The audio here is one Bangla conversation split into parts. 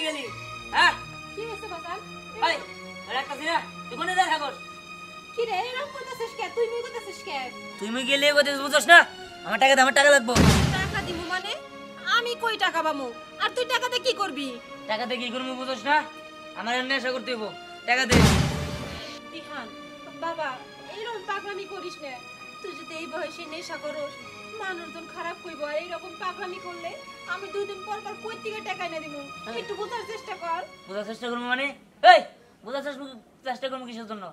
গেলি হ্যাঁ কি হইছে বাজান এই আরে একটা দিনা তুই কোনে যা থাকস কি রে এরকম করতেছিস কে তুই মি করতেছিস কে তুই মি গেলে কইতেছিস বুঝছস না আমার টাকা লাগবো টাকা দিমু মানে আমি কই টাকা পামু আর তুই টাকাতে কি করবি টাকাতে কি করবি বুঝছস না আমার নেশা করতে হইব টাকা দে দিহান বাবা এরকম পাগলামি করিস না তুই যদি এই বয়সে নেশা করস মানুষজন খারাপ কইব আর এইরকম পাগলামি করলে আমি 2 দিন পর পর কই থেকে টাকা এনে দিমু একটু বোঝার চেষ্টা কর বোঝার চেষ্টা করবো মানে এই বোঝার চেষ্টা করবো কিসের জন্য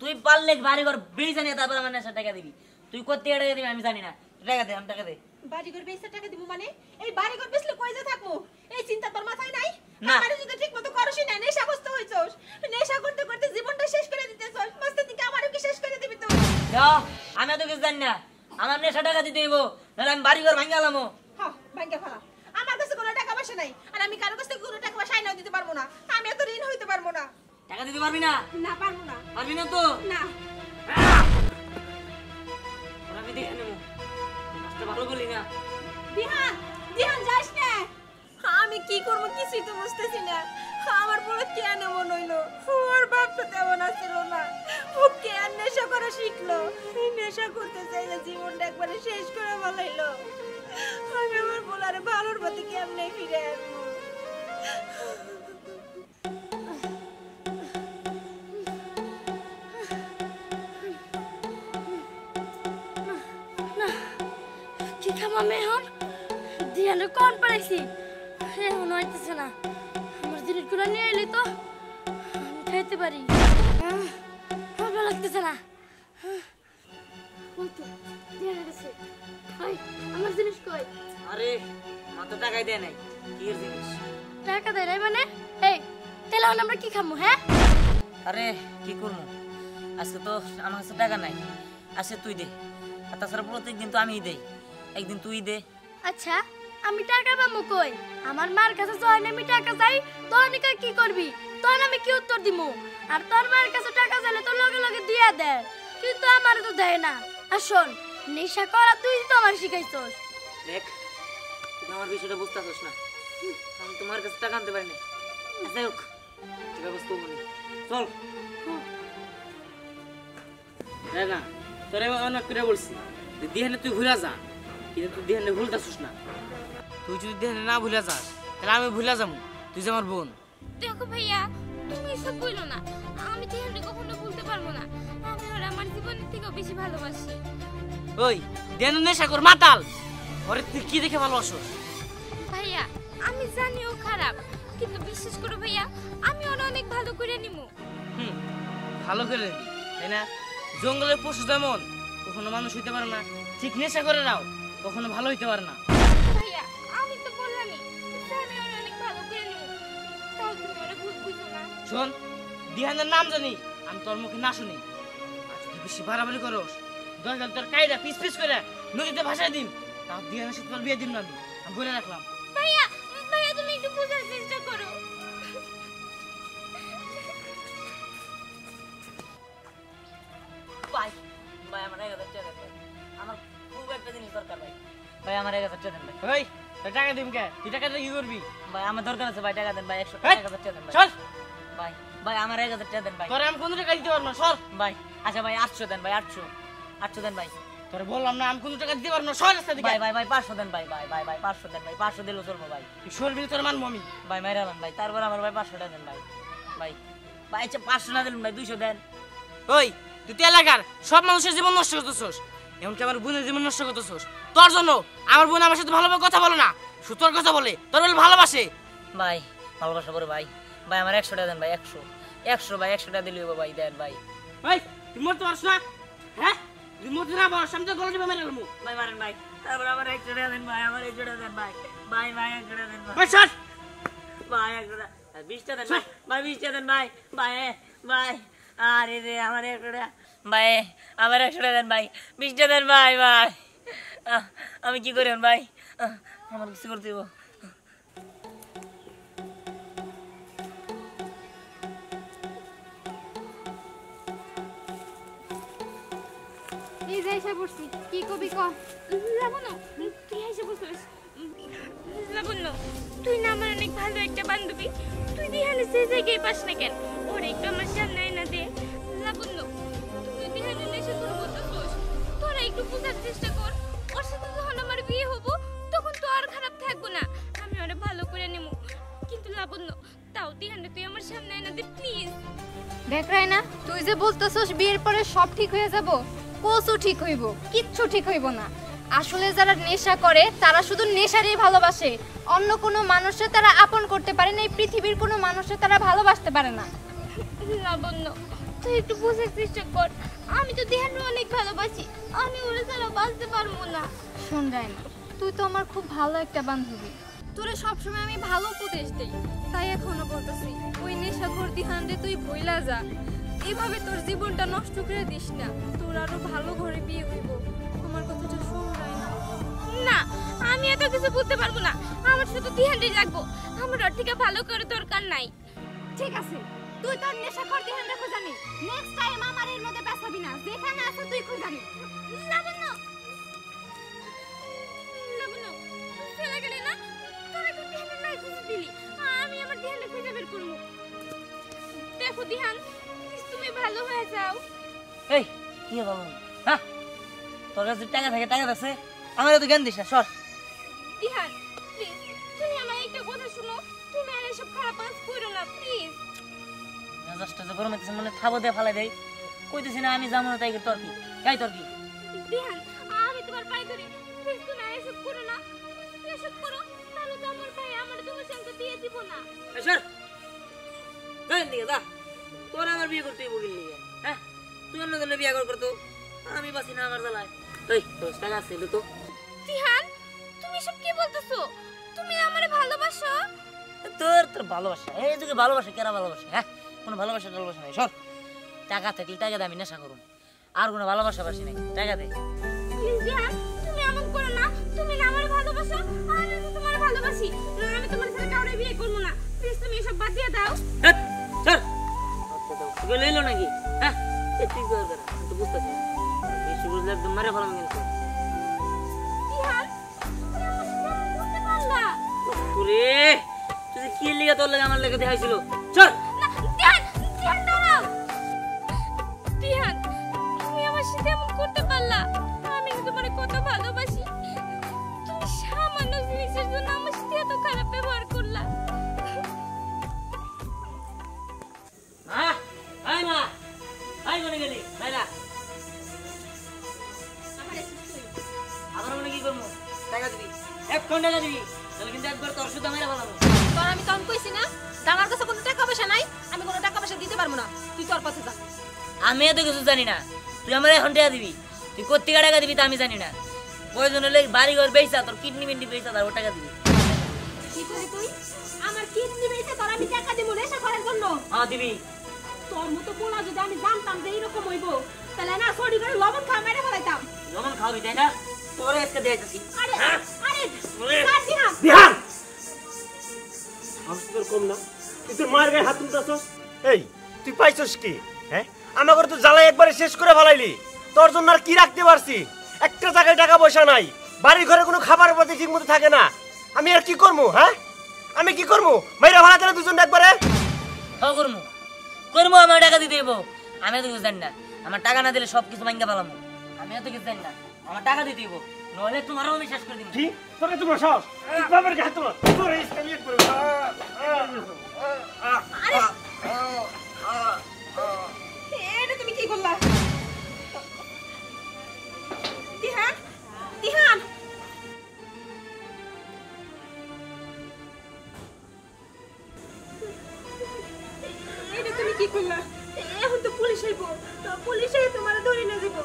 তুই পারলে বাড়ি ঘর বিড়ি জানিয়ে তারপর আমার নেশা টাকা দিবি তুই কোথা টাকা দিবি আমি জানি না টাকা দে আমি টাকা দে বাড়ি ঘর বেচে টাকা দিমু মানে এই বাড়ি ঘর বেচলে কই যা থাকবো এই চিন্তা তোর মাথায় নাই না। আমার যদি ঠিকমতো করছস না নেশাগ্রস্ত হইছস নেশা করতে করতে জীবনটা শেষ করে দিতেছস মাস্টার দিকে আমারও কি শেষ করে দিবি তুই আমি তো কিছু জানি না আমার নেশা টাকা দিতে হইব নাহলে আমি বাড়ি ঘর ভাঙে আলামো হ্যাঁ ভাঙ্গা ফেলা আমার কাছে কোনো টাকা পয়সা নাই আর আমি কারো কাছে কোনো টাকা পয়সা নাও দিতে পারবো না আমি এত ঋণ হইতে পারবো না টাকা দিতে পারবি না না পারবো না পারবি না তো না আমি দেখে নেবো কাজটা ভালো বলি না দিহান দিহান যাস না আমি কি করব কিছুই তো বুঝতেছি না আমার বলে কেন মন হইলো ওর বাপ তো তেমন আছিল না ও কেন নেশা করা শিখলো এই নেশা করতে চাইলে জীবনটা একবারে শেষ করে বলাইলো আমি আমার বলারে ভালোর পথে কেমনে ফিরে আসবো কি খাবো আমি এখন দিয়ানে কোন পাইছি এখন হইতেছে না আমার জিনিসগুলো নিয়ে এলি তো আমি খাইতে পারি ভালো লাগতেছে না ওই তো দিয়ানে গেছে ওই আমার জিনিস কই আরে আমার তো টাকাই দেয় নাই কি এর জিনিস টাকা দেয় নাই মানে এই তাহলে এখন আমরা কি খাবো হ্যাঁ আরে কি করবো আজকে তো আমার কাছে টাকা নাই আজকে তুই দে আর তাছাড়া প্রত্যেকদিন তো আমিই দেই একদিন তুই দে আচ্ছা আমি টাকা পাবো কই আমার মার কাছে যখন আমি টাকা চাই তখন কি করবি তখন আমি কি উত্তর দিমু আর তোর মার কাছে টাকা চাইলে তো লগে লগে দিয়া দেয় কিন্তু আমার তো দেয় না আর শোন নেশা করা তুই তো আমার শিখাইছস দেখ তুই আমার বিষয়টা বুঝতে পারছিস না আমি তোমার কাছে টাকা আনতে পারি না যাই হোক ব্যবস্থা করবো নি। চল না তোরে অনেক করে বলছি যে দিহানে তুই ভুলা যা কিন্তু তুই দিহানে ভুলতাছিস না তুই যদি দিহানে না ভুলা যাস তাহলে আমি ভুলা যাবো তুই যে আমার বোন দেখো ভাইয়া তুমি এসব বইলো না আমি দিহানকে কখনো ভুলতে পারবো না আমি ওর আমার জীবনের থেকেও বেশি ভালোবাসি ওই দিহানে নেশা কর মাতাল ওরে তুই কি দেখে ভালোবাসো ভাইয়া আমি জানি ও খারাপ কিন্তু বিশ্বাস করো ভাইয়া আমি ওর অনেক ভালো করে নিমু ভালো করে নিবি, তাই না জঙ্গলের পশু যেমন কখনো মানুষ হইতে পারে না ঠিক নেশা করে নাও কখনো ভালো হইতে পারে না ভাইয়া আমি তো বললামই যে আমি ওর অনেক ভালো করে নিমু তাও তুমি ওরে ভুল বুঝো না শোন দিহানের নাম জানি আমি তোর মুখে না শুনি আর যদি বেশি বাড়াবাড়ি করোস দরকার তোর কায়দা পিস পিস করে নদীতে ভাসাই দিন তাও দিহানের সাথে তোর বিয়ে দিন না আমি বলে রাখলাম ভাইয়া ভাইয়া তুমি একটু বোঝার চেষ্টা করো ভাই ভাই আমার 1000 টাকা দেন ভাই আমার খুব একটা জিনিস দরকার ভাই ভাই আমার 1000 টাকা দেন ভাই ওই তোর টাকা দিম কে তুই টাকা দিয়ে কি করবি ভাই আমার দরকার আছে ভাই টাকা দেন ভাই 100 এই, টাকা দেন ভাই চল ভাই ভাই আমার 1000 টাকা দেন ভাই তোরে আমি কোনো টাকা দিতে পারবো না সর ভাই আচ্ছা ভাই 800 দেন ভাই 800 দেন ভাই তোরে বললাম না আমি কোনো টাকা দিতে পারবো না সর রাস্তা দিকে ভাই ভাই ভাই 500 দেন ভাই ভাই ভাই ভাই 500 দেন ভাই 500 দিলেও চলবো ভাই তুই সরবি না তোর মানবো আমি ভাই মাইরালাম ভাই তারপর আমার ভাই 500 টাকা দেন ভাই ভাই ভাই আচ্ছা 500 না দিলেন ভাই 200 দেন ওই তুই তো এলাকার সব মানুষের জীবন নষ্ট করতেছস এমনকি আমার বোনের জীবন নষ্ট করতেছস তোর জন্য আমার বোন আমার সাথে ভালোভাবে কথা বলে না শুধু তোর কথা বলে তোর বলে ভালোবাসে ভাই ভালোবাসা করে ভাই ভাই আমার 100 টাকা দেন ভাই 100 ভাই 100 টাকা দিলে হবে ভাই দেন ভাই ভাই তুই মরতে পারছ না হ্যাঁ তুই মরতে না পারছ আমি তো গলা টিপে মেরে গেলমু ভাই মারেন ভাই তারপর আমার 100 টাকা দেন ভাই আমার 100 টাকা দেন ভাই ভাই ভাই 100 টাকা দেন ভাই ভাই সর ভাই 100 টাকা 20 টাকা দেন ভাই ভাই 20 টাকা দেন ভাই ভাই ভাই আরে রে আমার 100 টাকা ভাই আমার 100 টাকা দেন ভাই 20 টাকা দেন ভাই ভাই আমি কি করি ভাই আমার কিছু করতে হবে এই যে এসে পড়ছি কি কবি ক লাবণ্য তুই এসে পড়ছিস লাবণ্য তুই না আমার অনেক ভালো একটা বান্ধবী, তুই দিহানে সেই জায়গায় পাস না কেন? ওর একটু আমার সামনে না দে। লাবণ্য, তুই দিহানে নেশা করে বলতেছিস, তোরা একটু বোঝার চেষ্টা কর। ওর সাথে যখন আমার বিয়ে হবো তখন তো আর খারাপ থাকবো না, আমি ওরে ভালো করে নেবো। কিন্তু লাবণ্য, তাও দিহানে তুই আমার সামনে না দে প্লিজ। দেখ রায়না, তুই যে বলতেছস বিয়ের পরে সব ঠিক হয়ে যাব, কোসও ঠিক হইব, কিচ্ছু ঠিক হইব না। আসলে যারা নেশা করে তারা শুধু নেশারই ভালোবাসে, অন্য কোনো মানুষে তারা আপন করতে পারে না, এই পৃথিবীর কোনো মানুষে তারা ভালোবাসতে পারে না। লাবণ্য, তুই একটু বোঝার চেষ্টা কর, আমি তো দিহানকে অনেক ভালোবাসি, আমি ওরে ছাড়া বাঁচতে পারবো না। শোন রায়না, তুই তো আমার খুব ভালো একটা বান্ধবী, তোরে সবসময় আমি ভালো উপদেশ দেই, তাই এখনো বলতেছি ওই নেশাখোর দিহানরে তুই ভুইলা যা। এভাবে তোর জীবনটা নষ্ট করে দিস না, তোর আরো ভালো ঘরে বিয়ে হইব। আমার কথাটা শোন রায়না। না, আমি এত কিছু বলতে পারবো না, আমার শুধু দিহানই লাগবো, আমার ওর থেকে ভালো করে দরকার নাই। ঠিক আছে, তুই তোর নেশাখোর দিহানরে খোঁজানি, নেক্সট টাইম আমার এর মধ্যে পেছাবি না, যেখানে আছে তুই খোঁজানি। লাবণ্য, লাবণ্য, তুই চলে গেলি না, তোরা তো দিহানের নাই খুঁজে দিলি, আমি আমার দিহানকে খুঁজে বের করবো। দেখো দিহান, প্লিজ তুমি ভালো হয়ে যাও। এই কি বাবু, হ্যাঁ তোর কাছে টাকা থাকে, টাকা আছে, আমার তো জ্ঞান দিস না, সর। দিহান প্লিজ, তুমি আমার একটা কথা শুনো, তুমি আর এসব খারাপ কাজ করো না প্লিজ। মেজাজটা যে গরম হইতেছে, মানে থাবো দিয়ে ফালাই দেয়, কইতেছি না আমি যাবো না, তাই তোর কি তাই তোর কি? দিহান, আমি তোমার পায়ে ধরি, প্লিজ তুমি আর এসব করো না, তুমি এসব করো তাহলে তো আমার ভাই আমার তোমার সঙ্গে বিয়ে দিব না। সর যাই দিকে যা, তোর আমার বিয়ে করতেই বলিল নিয়ে, হ্যাঁ তুই অন্য জন্য বিয়ে করতো, আমি বাসি না আমার জ্বালায়। এই 10 টাকা ছিল তো। দিহান, তুমি সব কি বলতেছো? তুমি আমারে ভালোবাসো? তোর তোর ভালোবাসা, এই যুগে ভালোবাসা কেরা ভালোবাসে, হ্যাঁ কোনো ভালোবাসা টালোবাসা নাই, সর। টাকা থাকলে টাকা দিয়ে আমি নেশা করুন, আর কোনো ভালোবাসা বাসি নাই, টাকা দে। প্লিজ দিহান, তুমি এমন করো না, তুমি না আমারে ভালোবাসো, আমি তো তোমারে ভালোবাসি, না আমি তোমার সাথে কাউরে বিয়ে করব না, প্লিজ তুমি এসব বাদ দিয়ে দাও। সর তোকে লইলো নাকি, হ্যাঁ তুই কর কর, তো বুঝতেছি বেশি বুঝলে একদম মারে ফেলাম কিন্তু। দিহান, তুমি আমার সাথে এমন করতে পারলা? ওরে তুই যে কি লিগা তোর লাগে আমার লাগে দেখাইছিল, চল। না, দিহান, দিহান দাঁড়াও। দিহান, তুমি আমার সাথে এমন করতে পারলা? আমি তো তোমারে কত ভালোবাসি, তুমি সামান্য জিনিসের জন্য আমার সাথে এত খারাপ ব্যবহার করলা। মা, আয় মা, আয় মনে গেলি ভাইরা, আবার মনে কি করবো, টাকা দিবি, 1 কোটি টাকা দিবি, তাহলে কিন্তু একবার তোর সুতা মেরে ফেলাবো। তোর আমি তখন কইছি না, আমার কাছে কোনো টাকা পয়সা নাই, আমি কোনো টাকা পয়সা দিতে পারবো না, তুই তোর পথে যা। আমি এত কিছু জানি না, তুই আমার এখন টাকা দিবি, তুই কোত্থেকে টাকা দিবি তা আমি জানি না, প্রয়োজন হলে বাড়ি ঘর বেচা, তোর কিডনি মিডনি বেচা, তারপর টাকা দিবি। কি করে তুই আমার কিডনি বেচে তোর আমি টাকা দেব নেশা করার জন্য? হ্যাঁ দিবি। তোর মতো পোলা যদি আমি জানতাম যে এরকম হইব, তাহলে না সরি করে লবণ খা মেরে ফেলাইতাম। লবণ খাওয়াবি তাই না, তোরে আজকে দেখাইতেছি। আরে আরে দিহান, হাউস তোর কম না, তুই তোর মায়ের গায়ে হাত তুলতেছস। এই তুই পাইছস কি? হ্যাঁ আমাকে তো জ্বালাই একবারে শেষ করে ফেলাইলি, তোর জন্য আর কি রাখতে পারছি? একটা জায়গায় টাকা পয়সা নাই, বাড়ি ঘরে কোনো খাবার প্রতি ঠিক মতো থাকে না, আমি আর কি করবো? হ্যাঁ আমি কি করবো? মাইরা ভাড়া দিলে দুজন একবারে হ্যাঁ করবো করবো, আমার টাকা দিতে হইব। আমি এত কিছু জানি না, আমার টাকা না দিলে সবকিছু ভাঙ্গা ফেলাম, আমি এত কিছু জানি না, আমার টাকা দিতে হইব, নইলে তোমারও আমি শেষ করে দিব। কি তোকে তোমার সাহস, বাবার গায়ে হাত তোল, তোর এই স্টাইল করে এটা তুমি কি করলা? দিহান, দিহান, এটা তুমি কি করলা? এখন তো পুলিশ আইব, পুলিশ এসে তোমার ধরে নিয়ে যাবো।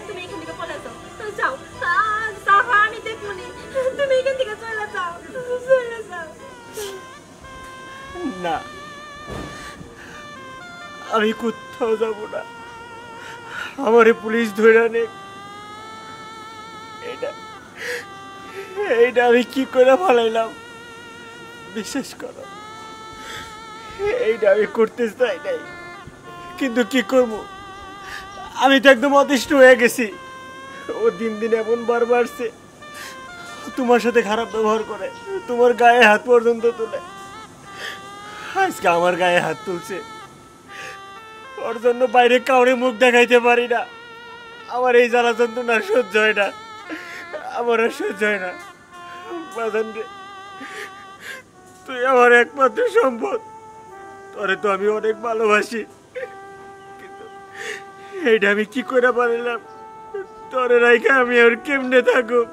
তুমি এখান থেকে পড়ে যাও, যাও, যাও, আমি দেখবো নি, তুমি এখান থেকে চলে যাও, চলে যাও। না, আমি কোথাও যাব না, আমারে পুলিশ ধরে আনে। এইটা আমি কি করে ফেলাইলাম, বিশ্বাস করো, এইটা আমি করতে চাই নাই, কিন্তু কি করব, আমি তো একদম অতিষ্ঠ হয়ে গেছি। ও দিন দিন এমন বার বাড়ছে, তোমার সাথে খারাপ ব্যবহার করে, তোমার গায়ে হাত পর্যন্ত তুলে। আজকে আমার গায়ে হাত তুলছে, ওর জন্য বাইরে কাউরে মুখ দেখাইতে পারি না। আমার এই জ্বালা যন্ত্রণা সহ্য হয় না, আমার আর সহ্য হয় না। বাজান রে, তুই আমার একমাত্র সম্পদ, তোরে তো আমি অনেক ভালোবাসি, কিন্তু এইটা আমি কি করে পারলাম? তোরে রাইখা আমি আর কেমনে থাকব?